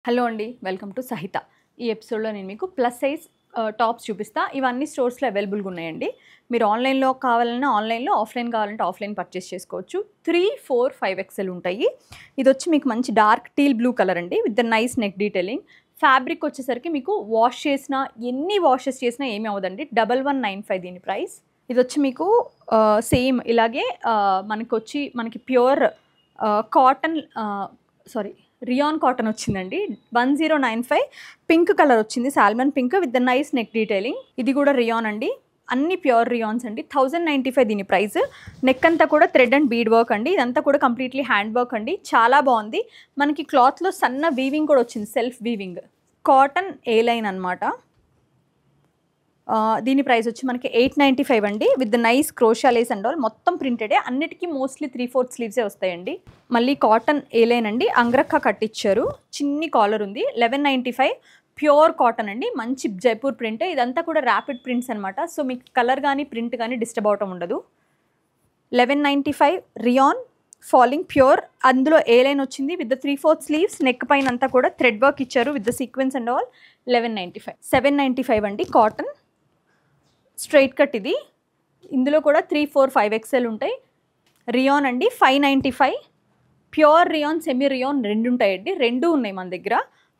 Hello అండి, welcome to సహిత. ఈ ఎపిసోడ్లో నేను మీకు ప్లస్ సైజ్ టాప్స్ చూపిస్తా. ఇవన్నీ స్టోర్స్లో అవైలబుల్గా ఉన్నాయండి. మీరు ఆన్లైన్లో కావాలన్నా ఆన్లైన్లో, ఆఫ్లైన్ కావాలంటే ఆఫ్లైన్ పర్చేస్ చేసుకోవచ్చు. 3, 4, 5XL ఉంటాయి. ఇది వచ్చి మీకు మంచి డార్క్ టీల్ బ్లూ కలర్ అండి, with the nice neck detailing. Fabric వచ్చేసరికి మీకు వాష్ చేసినా, ఎన్ని వాషెస్ చేసినా ఏమీ అవ్వదండి. 1195 దీని ప్రైస్. ఇది వచ్చి మీకు సేమ్ ఇలాగే మనకి ప్యూర్ కాటన్ రియాన్ కాటన్ వచ్చిందండి. 1095 పింక్ కలర్ వచ్చింది, salmon pink with the nice neck detailing. ఇది కూడా రియాన్ అండి, అన్ని ప్యూర్ రియాన్స్ అండి. 1095 దీని ప్రైస్. నెక్ అంతా కూడా థ్రెడ్ అండ్ బీడ్ వర్క్ అండి. ఇదంతా కూడా కంప్లీట్లీ హ్యాండ్ వర్క్ అండి, చాలా బాగుంది. మనకి క్లాత్లో సన్న వీవింగ్ కూడా వచ్చింది, self weaving. Cotton A line అనమాట. దీని ప్రైస్ వచ్చి మనకి 895 అండి, with the nice క్రోషియా Lay's and all. మొత్తం ప్రింటెడే, అన్నిటికీ మోస్ట్లీ 3/4 స్లీవ్సే వస్తాయండి. మళ్ళీ కాటన్ ఏ లైన్ అండి, అంగ్రక్క కట్టించారు, చిన్ని కాలర్ ఉంది. 1195 ప్యూర్ కాటన్ అండి, మంచి జైపూర్ ప్రింట్. ఇదంతా కూడా ర్యాపిడ్ ప్రింట్స్ అనమాట, సో మీకు కలర్ కానీ ప్రింట్ కానీ డిస్టర్బ్ అవటం ఉండదు. 1195 రియాన్ ఫాలింగ్ ప్యూర్, అందులో ఏ లైన్ వచ్చింది విత్ ద 3/4 స్లీవ్స్. నెక్ పైన అంతా కూడా థ్రెడ్ వర్క్ ఇచ్చారు with the sequence and all. 1195. 795 అండి కాటన్ స్ట్రైట్ కట్. ఇది ఇందులో కూడా 3, 4, 5XL ఉంటాయి. రియాన్ అండి 595. ప్యూర్ రియాన్, సెమీ రియాన్ రెండు ఉంటాయండి, రెండు ఉన్నాయి మన దగ్గర.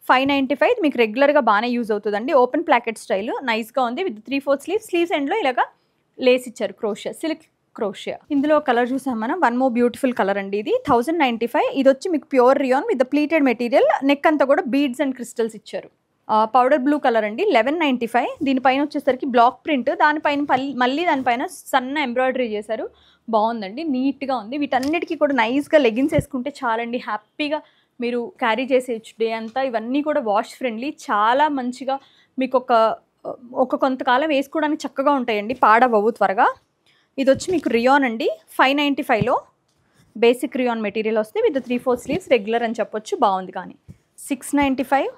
595 మీకు రెగ్యులర్గా బాగానే యూజ్ అవుతుందండి. ఓపెన్ ప్లాకెట్ స్టైల్ నైస్గా ఉంది, విత్ 3/4 స్లీవ్స్ ఎండ్లో ఇలాగా లేస్ ఇచ్చారు, క్రోషియా, సిల్క్ క్రోషియా. ఇందులో కలర్ చూసాం మనం, వన్ మోర్ బ్యూటిఫుల్ కలర్ అండి. ఇది 1095. ఇది వచ్చి మీకు pure rayon with the pleated material. Neck అంతా కూడా బీడ్స్ అండ్ క్రిస్టల్స్ ఇచ్చారు. పౌడర్ బ్లూ కలర్ అండి, 1195. దీనిపైన వచ్చేసరికి బ్లాక్ ప్రింట్, దానిపైన మళ్ళీ దానిపైన సన్న ఎంబ్రాయిడరీ చేశారు, బాగుందండి, నీట్గా ఉంది. వీటన్నిటికీ కూడా నైస్గా లెగిన్స్ వేసుకుంటే చాలండి, హ్యాపీగా మీరు క్యారీ చేసేయచ్చు డే అంతా. ఇవన్నీ కూడా వాష్ ఫ్రెండ్లీ, చాలా మంచిగా మీకు ఒక కొంతకాలం వేసుకోవడానికి చక్కగా ఉంటాయండి, పాడవవు త్వరగా. ఇది వచ్చి మీకు రియాన్ అండి, 595లో బేసిక్ రియాన్ మెటీరియల్ వస్తే విత్ 3/4 స్లీవ్స్, రెగ్యులర్ అని చెప్పొచ్చు, బాగుంది. కానీ 695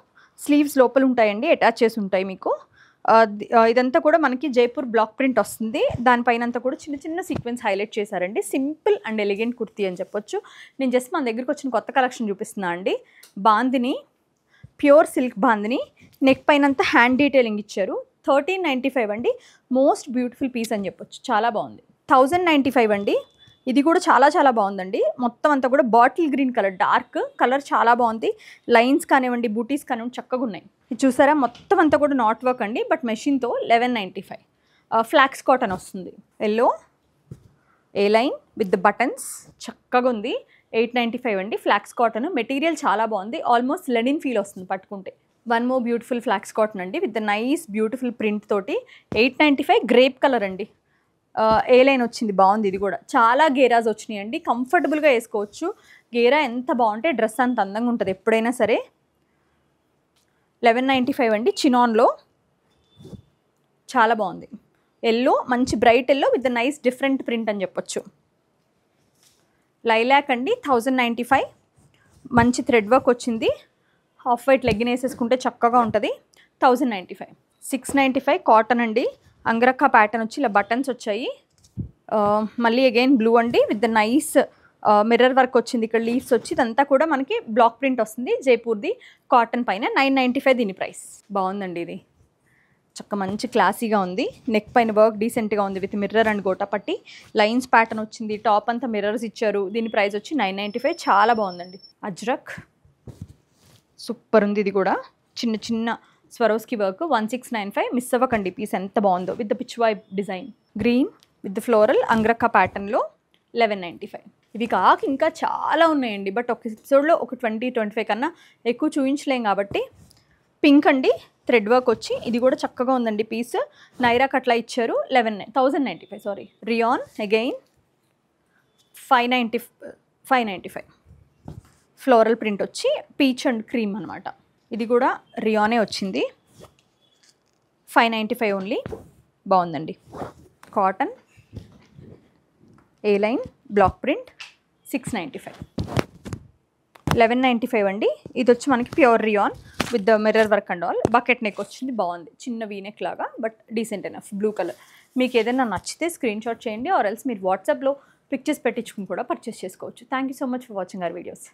స్లీవ్స్ లోపల ఉంటాయండి, అటాచ్ చేసి ఉంటాయి మీకు. ఇదంతా కూడా మనకి జైపూర్ బ్లాక్ ప్రింట్ వస్తుంది. దానిపైన అంతా కూడా చిన్న చిన్న సీక్వెన్స్ హైలైట్ చేశారండి. సింపుల్ అండ్ ఎలిగెంట్ కుర్తీ అని చెప్పొచ్చు. నేను జస్ట్ మన దగ్గరికి వచ్చిన కొత్త కలెక్షన్ చూపిస్తున్నా అండి. Bandhani, pure silk bandhani, neck పైన అంతా హ్యాండ్ డీటెయిలింగ్ ఇచ్చారు. 1395 అండి, మోస్ట్ బ్యూటిఫుల్ పీస్ అని చెప్పొచ్చు, చాలా బాగుంది. 1095 అండి, ఇది కూడా చాలా చాలా బాగుందండి. మొత్తం అంతా కూడా bottle green colour, dark colour, చాలా బాగుంది. లైన్స్ కానివ్వండి, బూటీస్ కానివ్వండి, చక్కగా ఉన్నాయి. ఇది చూసారా, మొత్తం అంతా కూడా నాట్ వర్క్ అండి, బట్ మెషిన్తో. 1195 ఫ్లాక్స్ కాటన్ వస్తుంది, yellow A line with the buttons, చక్కగా ఉంది. 895 అండి, ఫ్లాక్స్ కాటన్ మెటీరియల్ చాలా బాగుంది, ఆల్మోస్ట్ లెనిన్ ఫీల్ వస్తుంది పట్టుకుంటే. One more beautiful flax cotton అండి, with the nice beautiful print తోటి. 895 గ్రేప్ కలర్ అండి, ఏ లైన్ వచ్చింది, బాగుంది. ఇది కూడా చాలా గేరాస్ వచ్చినాయి అండి, కంఫర్టబుల్గా వేసుకోవచ్చు. గేరా ఎంత బాగుంటే డ్రెస్ అంత అందంగా ఉంటుంది ఎప్పుడైనా సరే. 1195 అండి, చినాన్లో చాలా బాగుంది. ఎల్లో, మంచి bright yellow with nice different print అని చెప్పొచ్చు. లైలాక్ అండి, 1095. మంచి థ్రెడ్ వర్క్ వచ్చింది, హాఫ్ వైట్ లెగ్గిన్ వేసేసుకుంటే చక్కగా ఉంటుంది. 1095. 695 కాటన్ అండి, అంగ్రక్క ప్యాటర్న్ వచ్చి ఇలా బటన్స్ వచ్చాయి. మళ్ళీ అగైన్ బ్లూ అండి, with the nice mirror work వచ్చింది, ఇక్కడ లీవ్స్ వచ్చి. ఇదంతా కూడా మనకి బ్లాక్ ప్రింట్ వస్తుంది, జైపూర్ది, కాటన్ పైన. 995 దీని ప్రైస్. బాగుందండి, ఇది చక్క మంచి క్లాసీగా ఉంది. నెక్ పైన వర్క్ డీసెంట్గా ఉంది, with mirror and gota patti lines pattern వచ్చింది. టాప్ అంతా మిర్రర్స్ ఇచ్చారు. దీని ప్రైస్ వచ్చి 995, చాలా బాగుందండి. అజ్రక్ సూపర్ ఉంది, ఇది కూడా చిన్న చిన్న స్వరోస్కి వర్క్. 1695. మిస్ అవ్వకండి పీస్, ఎంత బాగుందో, with the pichwai design, green with the floral angrakha ప్యాటర్న్లో. 1195. ఇవి కాక ఇంకా చాలా ఉన్నాయండి, బట్ ఒక ఎపిసోడ్లో ఒక 20-25 కన్నా ఎక్కువ చూపించలేం కాబట్టి. పింక్ అండి, థ్రెడ్ వర్క్ వచ్చి, ఇది కూడా చక్కగా ఉందండి పీస్. నైరా కట్లా ఇచ్చారు. 1095 రియాన్ అగైన్ 595 ఫ్లోరల్ ప్రింట్ వచ్చి పీచ్ అండ్ క్రీమ్ అనమాట. ఇది కూడా రియానే వచ్చింది. 595 ఓన్లీ, బాగుందండి. Cotton A line block print. 695. 1195 అండి, ఇది వచ్చి మనకి pure rayon with the mirror work and all. Bucket neck వచ్చింది, బాగుంది, చిన్న వీనెక్ లాగా, but decent enough. Blue colour. మీకు ఏదైనా నచ్చితే స్క్రీన్ షాట్ చేయండి, ఆర్ ఎల్స్ మీరు వాట్సాప్లో పిక్చర్స్ పెట్టించుకుని కూడా పర్చేస్ చేసుకోవచ్చు. Thank you so much for watching our videos.